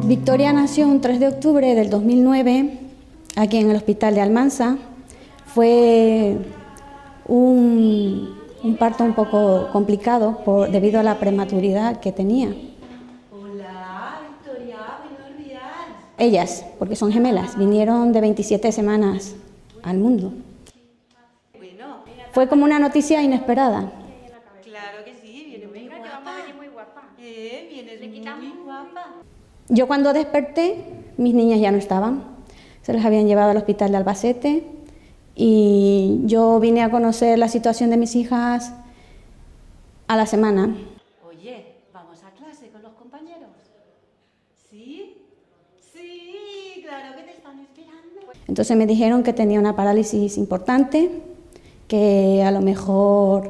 Victoria nació un 3 de octubre del 2009 aquí en el hospital de Almansa. Fue un parto un poco complicado debido a la prematuridad que tenía. Hola, Victoria, buenos días. Ellas, porque son gemelas, vinieron de 27 semanas al mundo. Bueno, Fue como una noticia inesperada. claro que sí, vienes muy guapa. Que vamos a venir muy guapa. Vienes muy guapa. Yo cuando desperté, mis niñas ya no estaban. Se las habían llevado al hospital de Albacete y yo vine a conocer la situación de mis hijas a la semana. Oye, ¿vamos a clase con los compañeros? ¿Sí? Sí, claro que te están esperando. Entonces me dijeron que tenía una parálisis importante, que a lo mejor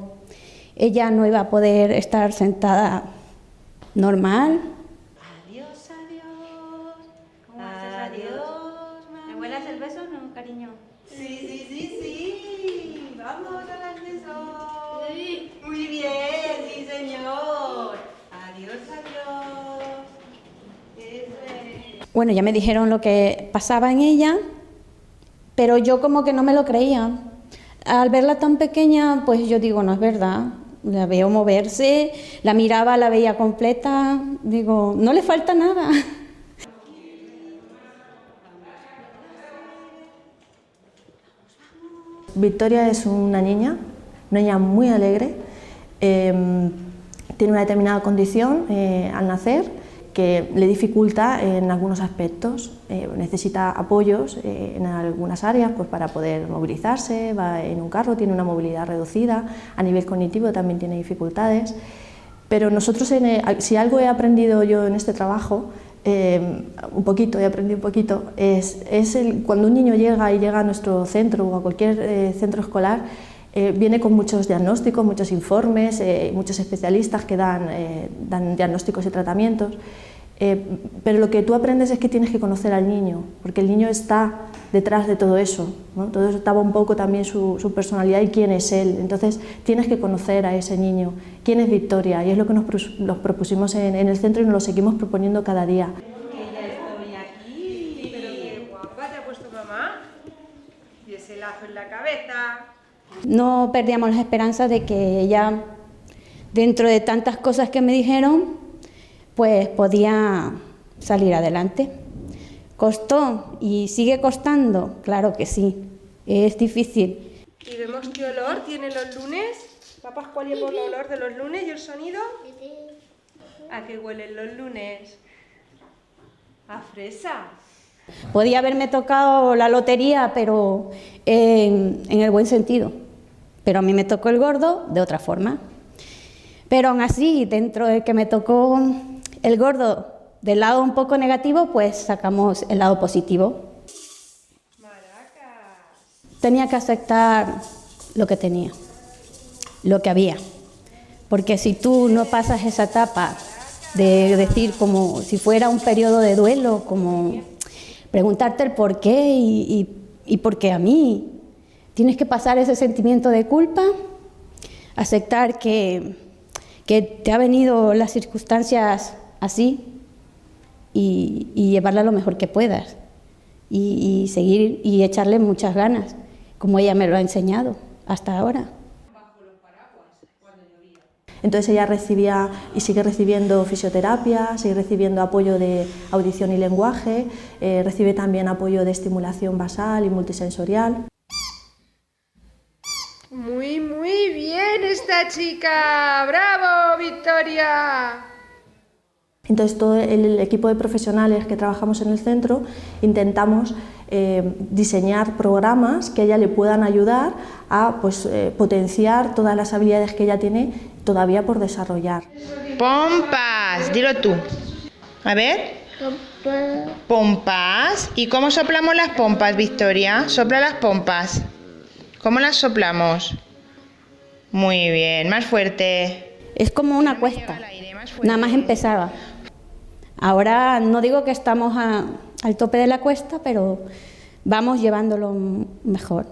ella no iba a poder estar sentada normal. Adiós, adiós. Adiós. ¿Me vuelas el beso o no, cariño? Sí. Vamos a dar besos. Sí. Muy bien, sí, señor. Adiós. Eso es. Bueno, ya me dijeron lo que pasaba en ella, pero yo como que no me lo creía. Al verla tan pequeña, pues yo digo, no es verdad. La veo moverse, la miraba, la veía completa. Digo, no le falta nada. Victoria es una niña muy alegre, tiene una determinada condición al nacer que le dificulta en algunos aspectos, necesita apoyos en algunas áreas pues, para poder movilizarse, va en un carro, tiene una movilidad reducida, a nivel cognitivo también tiene dificultades, pero nosotros, si algo he aprendido yo en este trabajo, he aprendido un poquito, cuando un niño llega a nuestro centro o a cualquier centro escolar, viene con muchos diagnósticos, muchos informes, muchos especialistas que dan diagnósticos y tratamientos, pero lo que tú aprendes es que tienes que conocer al niño, porque el niño está detrás de todo eso, ¿no? Todo eso estaba un poco también su personalidad y quién es él, entonces tienes que conocer a ese niño, quién es Victoria, y es lo que nos propusimos en el centro y nos lo seguimos proponiendo cada día. Que ya estoy aquí. Pero qué guapa te ha puesto mamá. Y ese lazo en la cabeza. No perdíamos las esperanzas de que ella, dentro de tantas cosas que me dijeron, pues podía salir adelante. ¿Costó y sigue costando? Claro que sí, es difícil. Y vemos qué olor tiene los lunes. Va Pascual por el olor de los lunes y el sonido. ¿A qué huelen los lunes? A fresa. Podía haberme tocado la lotería, pero en el buen sentido. Pero a mí me tocó el gordo de otra forma. Pero aún así, dentro de que me tocó el gordo del lado un poco negativo, pues sacamos el lado positivo. Maracas. Tenía que aceptar lo que tenía, lo que había. Porque si tú no pasas esa etapa de decir como si fuera un periodo de duelo, como preguntarte el por qué y por qué a mí, tienes que pasar ese sentimiento de culpa, aceptar que te ha venido las circunstancias así y llevarla lo mejor que puedas y seguir y echarle muchas ganas, como ella me lo ha enseñado hasta ahora. Entonces ella recibía y sigue recibiendo fisioterapia, sigue recibiendo apoyo de audición y lenguaje, recibe también apoyo de estimulación basal y multisensorial. Muy bien esta chica. ¡Bravo, Victoria! Entonces todo el equipo de profesionales que trabajamos en el centro intentamos diseñar programas que a ella le puedan ayudar a potenciar todas las habilidades que ella tiene todavía por desarrollar. Pompas, dilo tú. A ver. Pompas. ¿Y cómo soplamos las pompas, Victoria? Sopla las pompas. ¿Cómo las soplamos? Muy bien, más fuerte. Es como una cuesta, nada más empezaba. Ahora no digo que estamos al tope de la cuesta, pero vamos llevándolo mejor.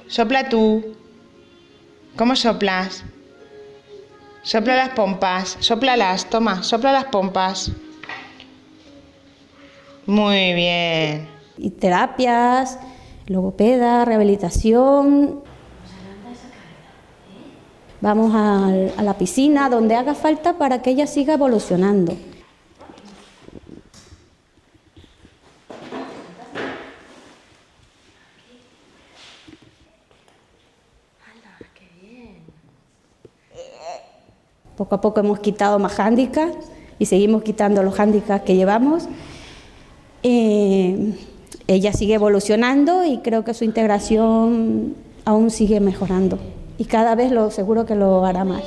Sopla tú. ¿Cómo soplas? Sopla las pompas, sóplalas, toma, sopla las pompas. Muy bien. Y terapias, logopeda, rehabilitación. Vamos a la piscina, donde haga falta para que ella siga evolucionando. Poco a poco hemos quitado más hándicaps y seguimos quitando los hándicaps que llevamos. Ella sigue evolucionando y creo que su integración aún sigue mejorando. Y cada vez seguro que lo hará más.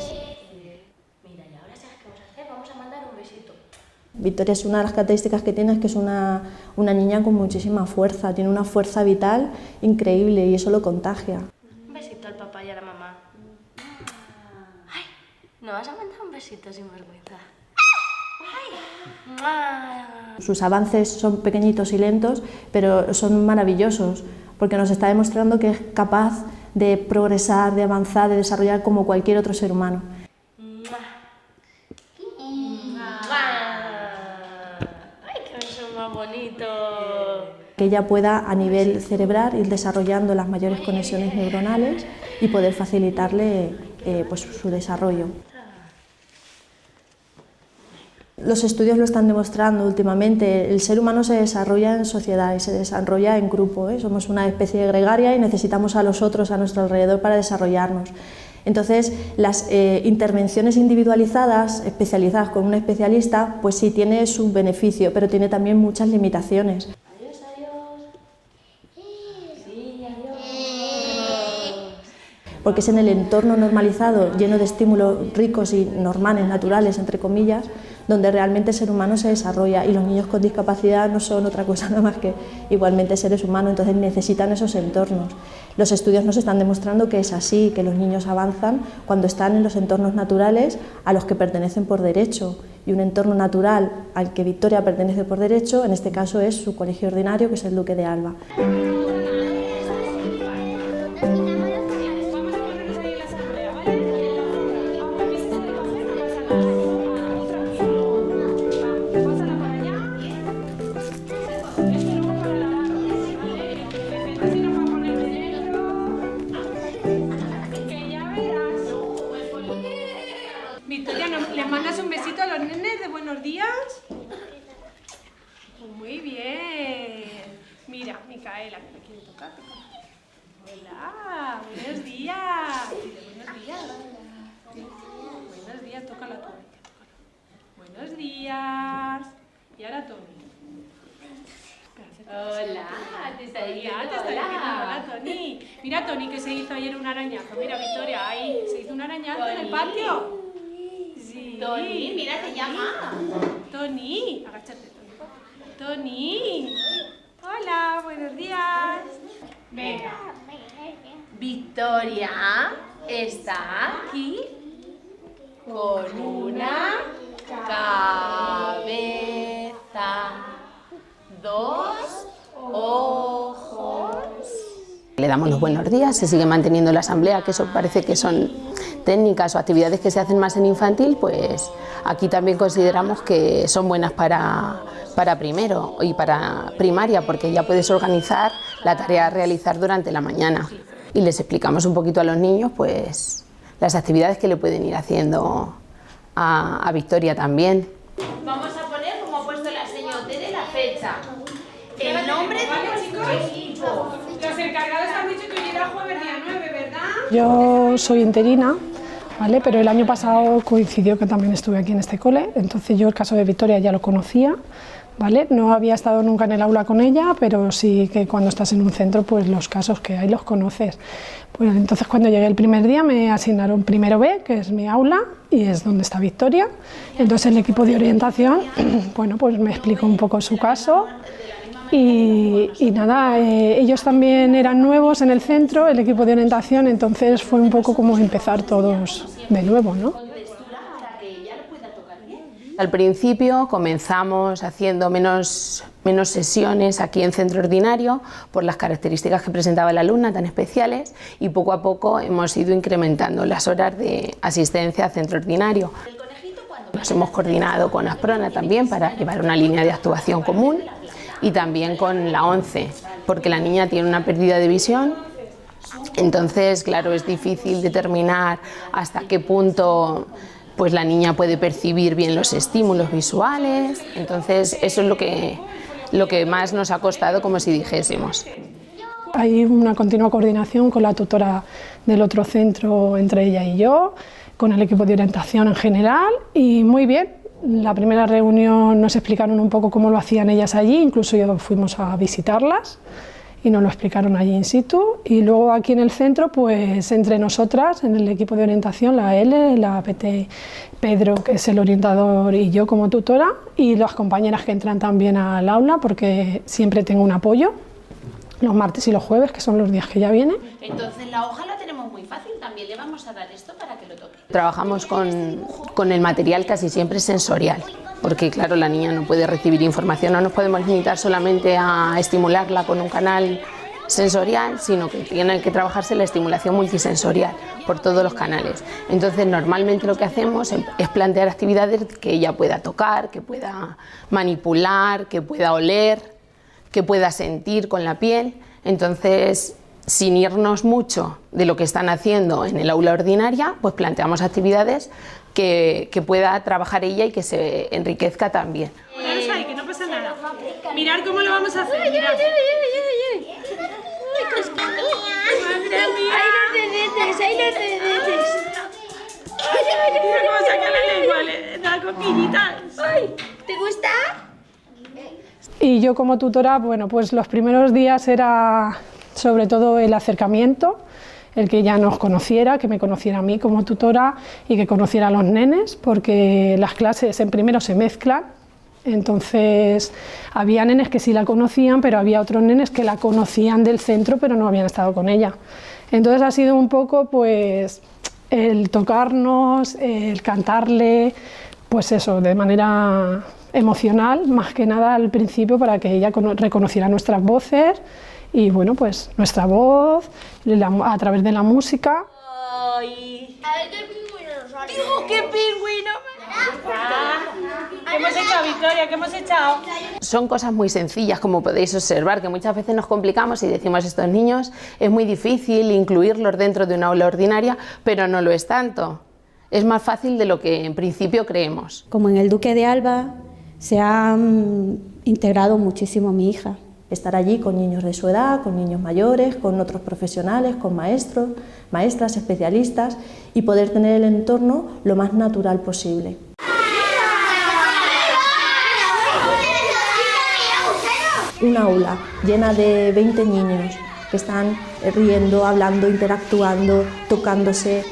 Mira, y ahora sabes qué vamos a hacer, vamos a mandar un besito. Victoria es una de las características que tiene, es que es una niña con muchísima fuerza, tiene una fuerza vital increíble y eso lo contagia. Un besito al papá y a la mamá. Ay, ¿no vas a mandar un besito sin vergüenza? Ay. Sus avances son pequeñitos y lentos, pero son maravillosos, porque nos está demostrando que es capaz de progresar, de avanzar, de desarrollar como cualquier otro ser humano. ¡Ay, qué beso más bonito! Que ella pueda a nivel cerebral ir desarrollando las mayores conexiones neuronales y poder facilitarle pues, su desarrollo. Los estudios lo están demostrando últimamente, el ser humano se desarrolla en sociedad y se desarrolla en grupo, ¿eh? Somos una especie gregaria y necesitamos a los otros a nuestro alrededor para desarrollarnos. Entonces, las intervenciones individualizadas, especializadas con un especialista, pues sí tiene su beneficio, pero tiene también muchas limitaciones. Adiós, adiós. Sí, adiós. Porque es en el entorno normalizado, lleno de estímulos ricos y normales, naturales, entre comillas, donde realmente el ser humano se desarrolla, y los niños con discapacidad no son otra cosa nada más que igualmente seres humanos, entonces necesitan esos entornos. Los estudios nos están demostrando que es así, que los niños avanzan cuando están en los entornos naturales a los que pertenecen por derecho, y un entorno natural al que Victoria pertenece por derecho, en este caso es su colegio ordinario, que es el Duque de Alba. Victoria, ¿les mandas un besito a los nenes de buenos días? Muy bien. Mira, Micaela, que me quiere tocar. Hola, buenos días. Dile, buenos días. Buenos días, tócala tú. Buenos días. Y ahora Tony. Hola, te está diciendo Hola, Tony. Mira, Tony, que se hizo ayer un arañazo. Mira, Victoria, ahí se hizo un arañazo en el patio. Sí. Tony, mira, te llama. Tony, agáchate, Tony. Tony. Hola, buenos días. Venga. Victoria está aquí con una cabeza, dos ojos. Le damos los buenos días, se sigue manteniendo la asamblea, que eso parece que son técnicas o actividades que se hacen más en infantil, pues aquí también consideramos que son buenas para primero y para primaria, porque ya puedes organizar la tarea a realizar durante la mañana. Y les explicamos un poquito a los niños pues las actividades que le pueden ir haciendo a Victoria también. Vamos a poner, como ha puesto la señora Tere, la fecha. El nombre de nuestro equipo. Los encargados han dicho que hoy era jueves día 9, ¿verdad? Yo soy interina, ¿vale? Pero el año pasado coincidió que también estuve aquí en este cole, entonces yo el caso de Victoria ya lo conocía, ¿vale? No había estado nunca en el aula con ella, pero sí que cuando estás en un centro, pues los casos que hay los conoces. Pues entonces cuando llegué el primer día me asignaron primero B, que es mi aula, y es donde está Victoria. Entonces el equipo de orientación, bueno, pues me explicó un poco su caso. Y nada, ellos también eran nuevos en el centro, el equipo de orientación, entonces fue un poco como empezar todos de nuevo, ¿no? Al principio comenzamos haciendo menos sesiones aquí en centro ordinario por las características que presentaba la alumna tan especiales, y poco a poco hemos ido incrementando las horas de asistencia a centro ordinario. Nos hemos coordinado con Asprona también para llevar una línea de actuación común. y también con la 11, porque la niña tiene una pérdida de visión. Entonces, claro, es difícil determinar hasta qué punto pues la niña puede percibir bien los estímulos visuales. Entonces, eso es lo que más nos ha costado, como si dijésemos. Hay una continua coordinación con la tutora del otro centro, entre ella y yo, con el equipo de orientación en general, y muy bien. La primera reunión nos explicaron un poco cómo lo hacían ellas allí, incluso fuimos a visitarlas y nos lo explicaron allí in situ, y luego aquí en el centro, pues entre nosotras, en el equipo de orientación, la L, la PT, Pedro, que es el orientador, y yo como tutora, y las compañeras que entran también al aula, porque siempre tengo un apoyo, los martes y los jueves, que son los días que ya viene. Entonces la hoja la tenemos muy fácil, también le vamos a dar esto para que lo toque. Trabajamos con el material casi siempre sensorial, porque claro, la niña no puede recibir información, no nos podemos limitar solamente a estimularla con un canal sensorial, sino que tiene que trabajarse la estimulación multisensorial por todos los canales. Entonces normalmente lo que hacemos es plantear actividades que ella pueda tocar, que pueda manipular, que pueda oler, que pueda sentir con la piel. Entonces, sin irnos mucho de lo que están haciendo en el aula ordinaria, pues planteamos actividades que pueda trabajar ella y que se enriquezca también. Poneros ahí, que no pasa nada. Mirad cómo lo vamos a hacer. Mirad. ¡Ay, los dedetes! Mira cómo saca la lengua, la coquillita. ¡Ay! ¿Te gusta? Y yo como tutora, bueno, pues los primeros días era sobre todo el acercamiento, el que ella nos conociera, que me conociera a mí como tutora y que conociera a los nenes, porque las clases en primero se mezclan, entonces había nenes que sí la conocían, pero había otros nenes que la conocían del centro, pero no habían estado con ella. Entonces ha sido un poco pues el tocarnos, el cantarle, pues eso, de manera emocional, más que nada al principio, para que ella reconociera nuestras voces y bueno, pues nuestra voz a través de la música. ¡Ay! A ver qué pingüino nos sale. ¡Digo, qué pingüino! ¿Qué hemos echado, Victoria? ¿Qué hemos echado? Son cosas muy sencillas, como podéis observar, que muchas veces nos complicamos y decimos, estos niños es muy difícil incluirlos dentro de una aula ordinaria, pero no lo es tanto. Es más fácil de lo que en principio creemos. Como en el Duque de Alba se ha integrado muchísimo mi hija. Estar allí con niños de su edad, con niños mayores, con otros profesionales, con maestros, maestras, especialistas, y poder tener el entorno lo más natural posible. Un aula llena de 20 niños que están riendo, hablando, interactuando, tocándose,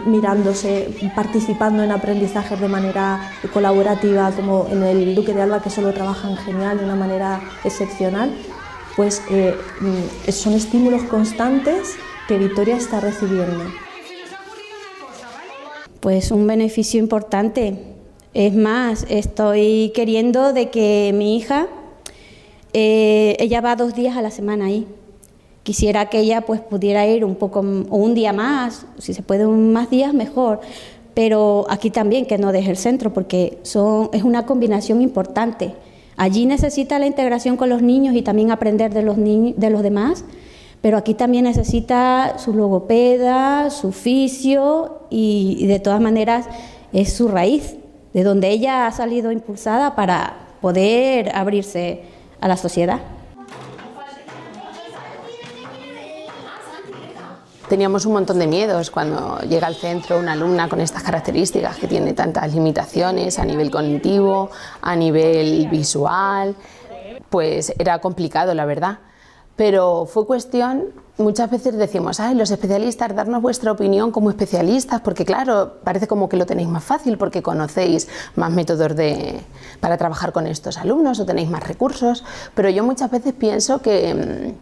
mirándose, participando en aprendizajes de manera colaborativa, como en el Duque de Alba, que solo trabajan genial, de una manera excepcional, pues son estímulos constantes que Victoria está recibiendo. Pues un beneficio importante. Es más, estoy queriendo de que mi hija, ella va 2 días a la semana ahí. Quisiera que ella pues pudiera ir un poco, o un día más, si se puede más días mejor, pero aquí también que no deje el centro, porque es una combinación importante. Allí necesita la integración con los niños y también aprender de los demás, pero aquí también necesita su logopeda, su fisio y de todas maneras es su raíz, de donde ella ha salido impulsada para poder abrirse a la sociedad. Teníamos un montón de miedos cuando llega al centro una alumna con estas características, que tiene tantas limitaciones a nivel cognitivo, a nivel visual, pues era complicado, la verdad. Pero fue cuestión, muchas veces decimos, ay, los especialistas, darnos vuestra opinión como especialistas, porque claro, parece como que lo tenéis más fácil porque conocéis más métodos para trabajar con estos alumnos o tenéis más recursos, pero yo muchas veces pienso que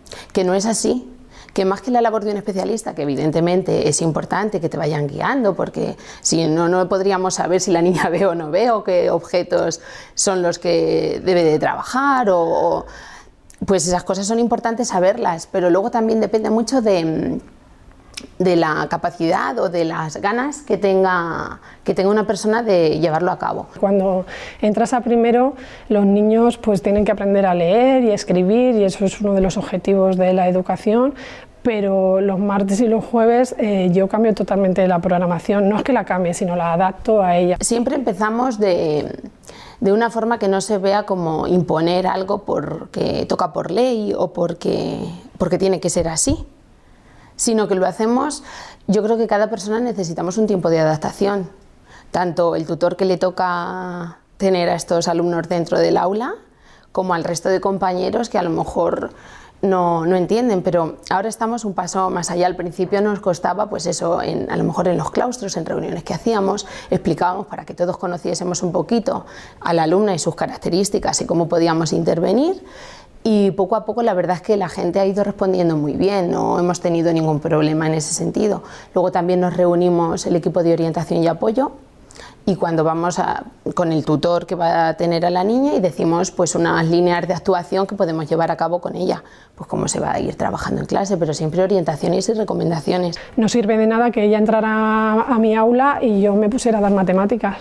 no es así. Que más que la labor de un especialista, que evidentemente es importante que te vayan guiando, porque si no, no podríamos saber si la niña ve o no ve, o qué objetos son los que debe de trabajar, pues esas cosas son importantes saberlas, pero luego también depende mucho de la capacidad o de las ganas que tenga una persona de llevarlo a cabo. Cuando entras a primero, los niños pues tienen que aprender a leer y escribir, y eso es uno de los objetivos de la educación, pero los martes y los jueves yo cambio totalmente la programación, no es que la cambie, sino la adapto a ella. Siempre empezamos de una forma que no se vea como imponer algo porque toca por ley o porque tiene que ser así, sino que lo hacemos. Yo creo que cada persona necesitamos un tiempo de adaptación, tanto el tutor que le toca tener a estos alumnos dentro del aula, como al resto de compañeros que a lo mejor no entienden, pero ahora estamos un paso más allá. Al principio nos costaba, pues eso, a lo mejor en los claustros, en reuniones que hacíamos, explicábamos para que todos conociésemos un poquito a la alumna y sus características y cómo podíamos intervenir. Y poco a poco la verdad es que la gente ha ido respondiendo muy bien, no hemos tenido ningún problema en ese sentido. Luego también nos reunimos el equipo de orientación y apoyo, y cuando vamos con el tutor que va a tener a la niña y decimos pues unas líneas de actuación que podemos llevar a cabo con ella, pues cómo se va a ir trabajando en clase, pero siempre orientaciones y recomendaciones. No sirve de nada que ella entrara a mi aula y yo me pusiera a dar matemáticas,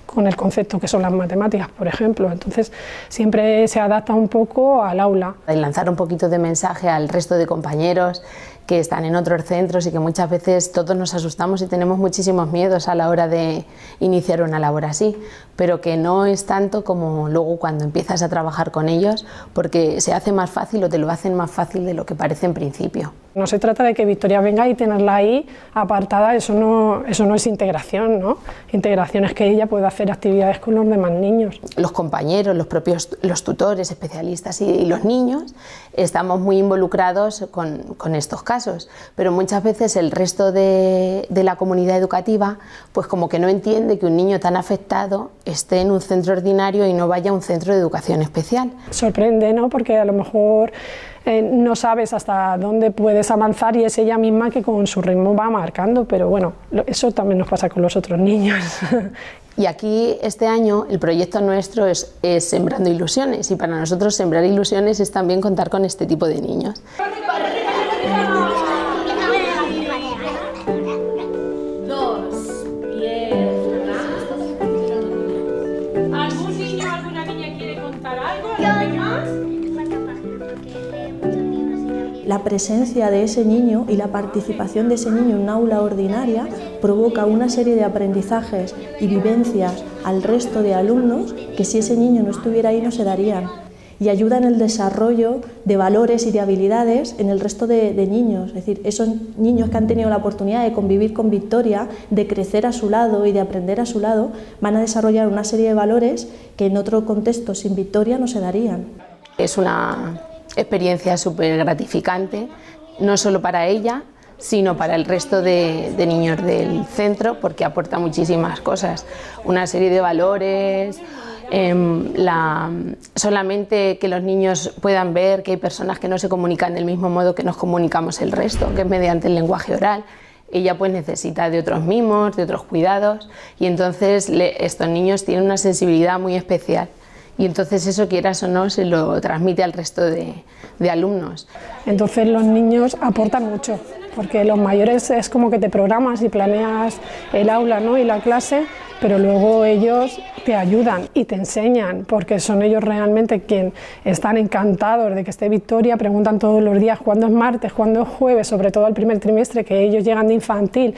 con el concepto que son las matemáticas, por ejemplo. Entonces siempre se adapta un poco al aula. Lanzar un poquito de mensaje al resto de compañeros que están en otros centros y que muchas veces todos nos asustamos y tenemos muchísimos miedos a la hora de iniciar una labor así, pero que no es tanto como luego cuando empiezas a trabajar con ellos, porque se hace más fácil o te lo hacen más fácil de lo que parece en principio. No se trata de que Victoria venga y tenerla ahí apartada, eso no es integración, ¿no? Integración es que ella pueda hacer actividades con los demás niños. Los compañeros, los tutores, especialistas y los niños estamos muy involucrados con estos casos, pero muchas veces el resto de la comunidad educativa pues como que no entiende que un niño tan afectado esté en un centro ordinario y no vaya a un centro de educación especial. Sorprende, ¿no? Porque a lo mejor no sabes hasta dónde puedes avanzar y es ella misma que con su ritmo va marcando, pero bueno, eso también nos pasa con los otros niños. Y aquí este año el proyecto nuestro es Sembrando Ilusiones, y para nosotros sembrar ilusiones es también contar con este tipo de niños. ¿Algún niño o alguna niña quiere contar algo? La presencia de ese niño y la participación de ese niño en una aula ordinaria provoca una serie de aprendizajes y vivencias al resto de alumnos que si ese niño no estuviera ahí no se darían, y ayuda en el desarrollo de valores y de habilidades en el resto de niños. Es decir, esos niños que han tenido la oportunidad de convivir con Victoria, de crecer a su lado y de aprender a su lado, van a desarrollar una serie de valores que en otro contexto sin Victoria no se darían. Es una experiencia súper gratificante, no solo para ella, sino para el resto de niños del centro, porque aporta muchísimas cosas, una serie de valores, solamente que los niños puedan ver que hay personas que no se comunican del mismo modo que nos comunicamos el resto, que es mediante el lenguaje oral. Ella pues necesita de otros mimos, de otros cuidados, y entonces estos niños tienen una sensibilidad muy especial. Y entonces eso, quieras o no, se lo transmite al resto de alumnos. Entonces los niños aportan mucho, porque los mayores es como que te programas y planeas el aula, ¿no? Y la clase, pero luego ellos te ayudan y te enseñan, porque son ellos realmente quienes están encantados de que esté Victoria, preguntan todos los días cuándo es martes, cuándo es jueves, sobre todo el primer trimestre, que ellos llegan de infantil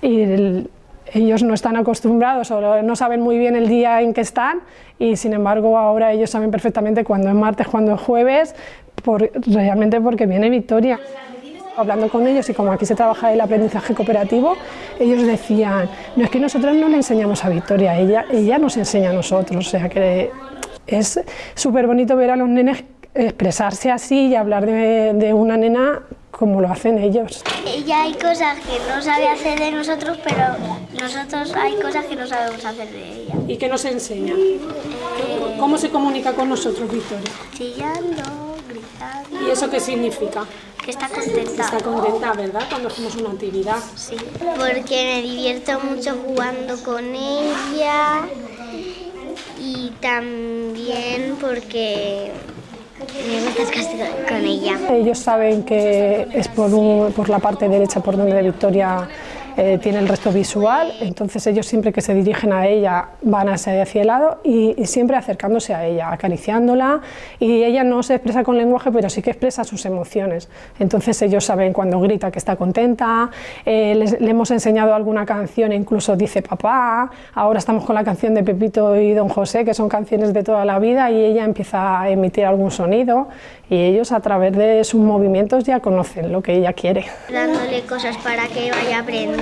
y ellos no están acostumbrados o no saben muy bien el día en que están, y sin embargo ahora ellos saben perfectamente cuándo es martes, cuándo es jueves, realmente porque viene Victoria. Hablando con ellos, y como aquí se trabaja el aprendizaje cooperativo, ellos decían, no, es que nosotros no le enseñamos a Victoria, ella nos enseña a nosotros, o sea que es súper bonito ver a los nenes expresarse así y hablar de una nena como lo hacen ellos. Ella hay cosas que no sabe hacer de nosotros, pero nosotros hay cosas que no sabemos hacer de ella. ¿Y qué nos enseña? ¿Cómo se comunica con nosotros, Victoria? Chillando, gritando. ¿Y eso qué significa? Que está contenta. Está contenta, ¿verdad?, cuando hacemos una actividad. Sí, porque me divierto mucho jugando con ella, y también porque Me gusta estar con ella. Ellos saben que es por la parte derecha por donde Victoria tiene el resto visual, entonces ellos siempre que se dirigen a ella van hacia el lado y siempre acercándose a ella, acariciándola, y ella no se expresa con lenguaje, pero sí que expresa sus emociones. Entonces ellos saben cuando grita que está contenta, le hemos enseñado alguna canción e incluso dice papá. Ahora estamos con la canción de Pepito y Don José, que son canciones de toda la vida, y ella empieza a emitir algún sonido y ellos a través de sus movimientos ya conocen lo que ella quiere. Dándole cosas para que vaya aprendiendo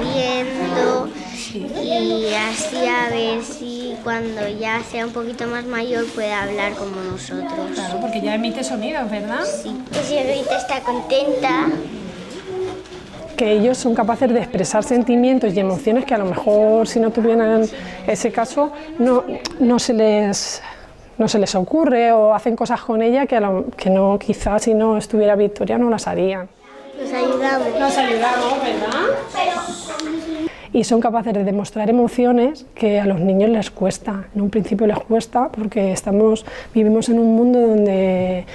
y así a ver si cuando ya sea un poquito más mayor puede hablar como nosotros. Claro, porque ya emite sonidos, ¿verdad? Sí. Que si ahorita está contenta. Que ellos son capaces de expresar sentimientos y emociones que a lo mejor si no tuvieran ese caso no se les ocurre, o hacen cosas con ella que no, quizás si no estuviera Victoria no las harían. Nos ayudamos. Nos ayudamos, ¿verdad? Y son capaces de demostrar emociones que a los niños les cuesta. En un principio les cuesta porque vivimos en un mundo donde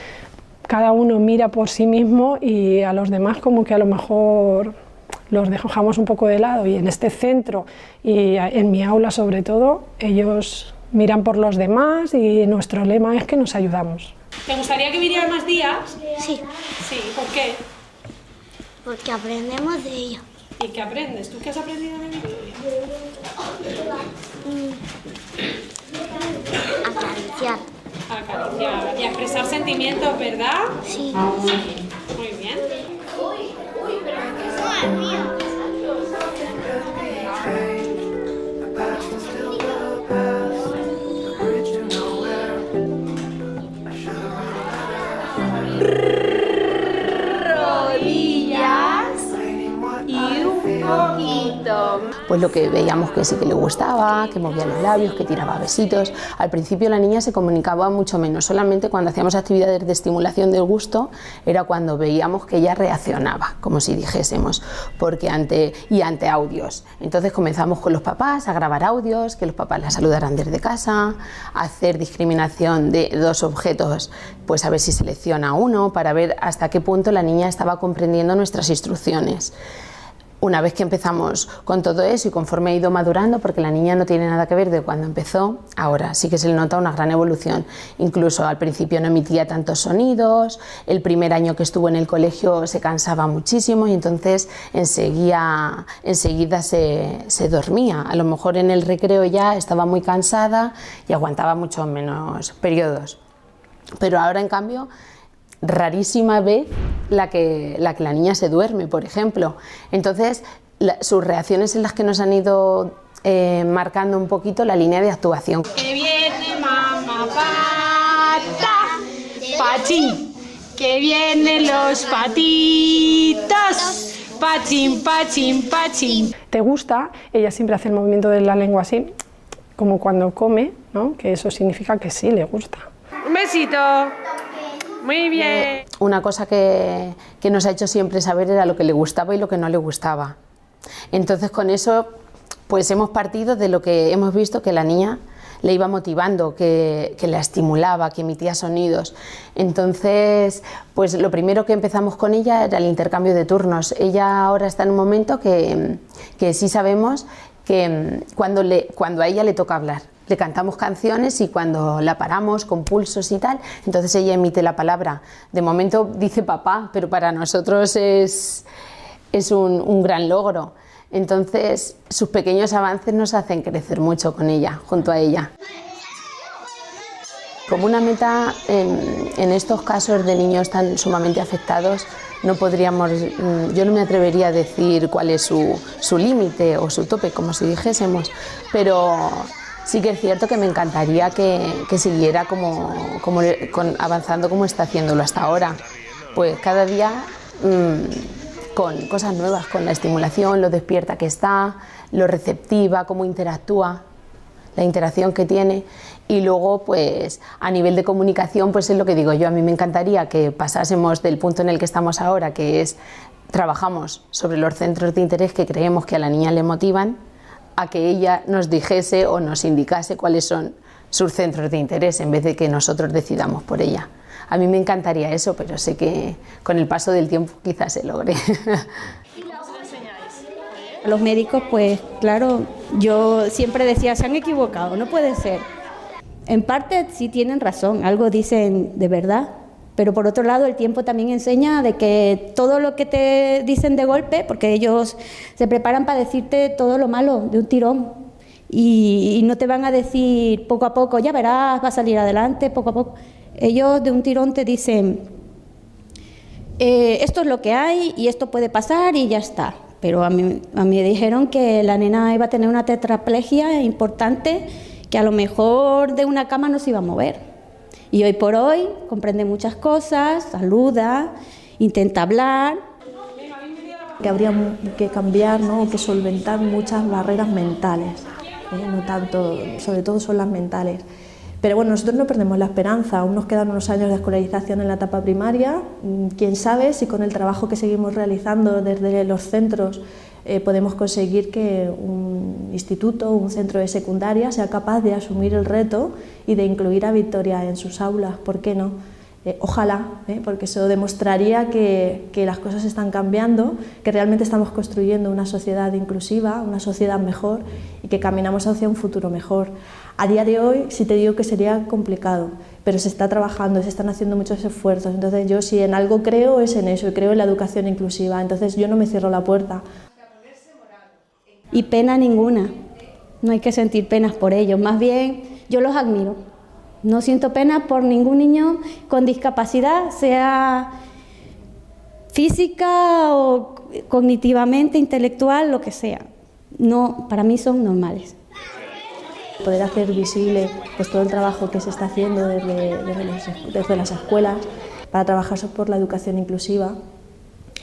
cada uno mira por sí mismo y a los demás como que a lo mejor los dejamos un poco de lado, y en este centro y en mi aula sobre todo, ellos miran por los demás y nuestro lema es que nos ayudamos. ¿Te gustaría que vinieran más días? Sí. Sí, ¿por qué? Porque aprendemos de ella. ¿Y qué aprendes? ¿Tú qué has aprendido de Victoria? Acariciar. A acariciar y a expresar sentimientos, ¿verdad? Sí. Muy bien. Pues lo que veíamos que sí que le gustaba, que movía los labios, que tiraba besitos. Al principio la niña se comunicaba mucho menos, solamente cuando hacíamos actividades de estimulación del gusto era cuando veíamos que ella reaccionaba, como si dijésemos, ante audios. Entonces comenzamos con los papás a grabar audios, que los papás la saludaran desde casa, a hacer discriminación de dos objetos, pues a ver si selecciona uno, para ver hasta qué punto la niña estaba comprendiendo nuestras instrucciones. Una vez que empezamos con todo eso y conforme ha ido madurando, porque la niña no tiene nada que ver de cuando empezó, ahora sí que se le nota una gran evolución. Incluso al principio no emitía tantos sonidos, el primer año que estuvo en el colegio se cansaba muchísimo y entonces enseguida se dormía. A lo mejor en el recreo ya estaba muy cansada y aguantaba mucho menos periodos. Pero ahora en cambio, rarísima vez la que la niña se duerme, por ejemplo. Entonces, sus reacciones en las que nos han ido marcando un poquito la línea de actuación. Que viene mamá pata, pachín, que vienen los patitos, pachín, pachín, pachín. ¿Te gusta? Ella siempre hace el movimiento de la lengua así, como cuando come, ¿no? Que eso significa que sí le gusta. Un besito. Muy bien. Una cosa que nos ha hecho siempre saber era lo que le gustaba y lo que no le gustaba. Entonces con eso pues hemos partido de lo que hemos visto que la niña le iba motivando, que la estimulaba, que emitía sonidos. Entonces pues lo primero que empezamos con ella era el intercambio de turnos. Ella ahora está en un momento que sí sabemos que cuando a ella le toca hablar. Le cantamos canciones y cuando la paramos con pulsos y tal, entonces ella emite la palabra. De momento dice papá, pero para nosotros es un gran logro. Entonces sus pequeños avances nos hacen crecer mucho con ella, junto a ella. Como una meta en estos casos de niños tan sumamente afectados, no podríamos, yo no me atrevería a decir cuál es su límite o su tope, como si dijésemos, pero sí que es cierto que me encantaría que siguiera avanzando como está haciéndolo hasta ahora. Pues cada día con cosas nuevas, con la estimulación, lo despierta que está, lo receptiva, cómo interactúa, la interacción que tiene. Y luego, pues a nivel de comunicación, pues es lo que digo yo, a mí me encantaría que pasásemos del punto en el que estamos ahora, que es trabajamos sobre los centros de interés que creemos que a la niña le motivan, a que ella nos dijese o nos indicase cuáles son sus centros de interés en vez de que nosotros decidamos por ella. A mí me encantaría eso, pero sé que con el paso del tiempo quizás se logre. A los médicos, pues claro, yo siempre decía, se han equivocado, no puede ser. En parte sí tienen razón, algo dicen de verdad, pero por otro lado el tiempo también enseña de que todo lo que te dicen de golpe, porque ellos se preparan para decirte todo lo malo de un tirón y no te van a decir poco a poco, ya verás, va a salir adelante, poco a poco. Ellos de un tirón te dicen, esto es lo que hay y esto puede pasar y ya está. Pero a mí me dijeron que la nena iba a tener una tetraplegia importante, que a lo mejor de una cama no se iba a mover. Y hoy por hoy comprende muchas cosas, saluda, intenta hablar. Que habría que cambiar, ¿no?, que solventar muchas barreras mentales, no tanto, sobre todo son las mentales. Pero bueno, nosotros no perdemos la esperanza, aún nos quedan unos años de escolarización en la etapa primaria. Quién sabe si con el trabajo que seguimos realizando desde los centros podemos conseguir que un instituto o un centro de secundaria sea capaz de asumir el reto y de incluir a Victoria en sus aulas. ¿Por qué no? Ojalá, porque eso demostraría que las cosas están cambiando, que realmente estamos construyendo una sociedad inclusiva, una sociedad mejor y que caminamos hacia un futuro mejor. A día de hoy sí te digo que sería complicado, pero se está trabajando, se están haciendo muchos esfuerzos. Entonces yo si en algo creo es en eso, y creo en la educación inclusiva, entonces yo no me cierro la puerta. Y pena ninguna, no hay que sentir penas por ellos, más bien yo los admiro. No siento pena por ningún niño con discapacidad, sea física o cognitivamente, intelectual, lo que sea. No, para mí son normales. Poder hacer visible pues, todo el trabajo que se está haciendo desde las escuelas para trabajar por la educación inclusiva,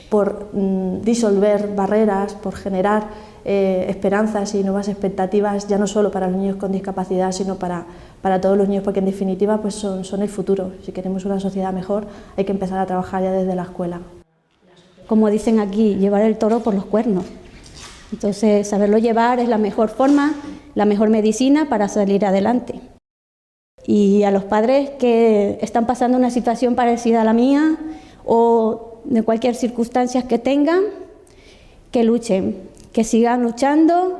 por disolver barreras, por generar esperanzas y nuevas expectativas, ya no solo para los niños con discapacidad, sino para todos los niños, porque en definitiva pues son el futuro. Si queremos una sociedad mejor, hay que empezar a trabajar ya desde la escuela. Como dicen aquí, llevar el toro por los cuernos. Entonces, saberlo llevar es la mejor forma, la mejor medicina para salir adelante. Y a los padres que están pasando una situación parecida a la mía o de cualquier circunstancia que tengan, que luchen, que sigan luchando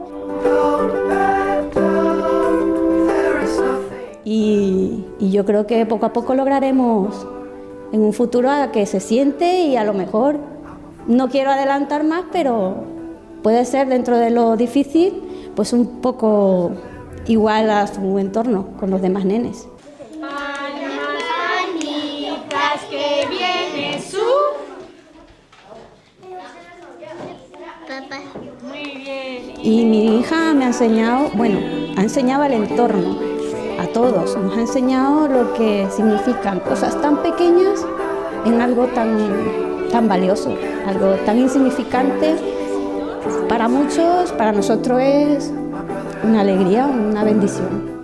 y yo creo que poco a poco lograremos en un futuro a que se siente y a lo mejor, no quiero adelantar más, pero puede ser dentro de lo difícil, pues un poco igual a su entorno con los demás nenes. Que viene su... Papá. Muy bien. Y mi hija me ha enseñado, bueno, ha enseñado al entorno, a todos, nos ha enseñado lo que significan cosas tan pequeñas en algo tan valioso, algo tan insignificante. Para muchos, para nosotros es una alegría, una bendición.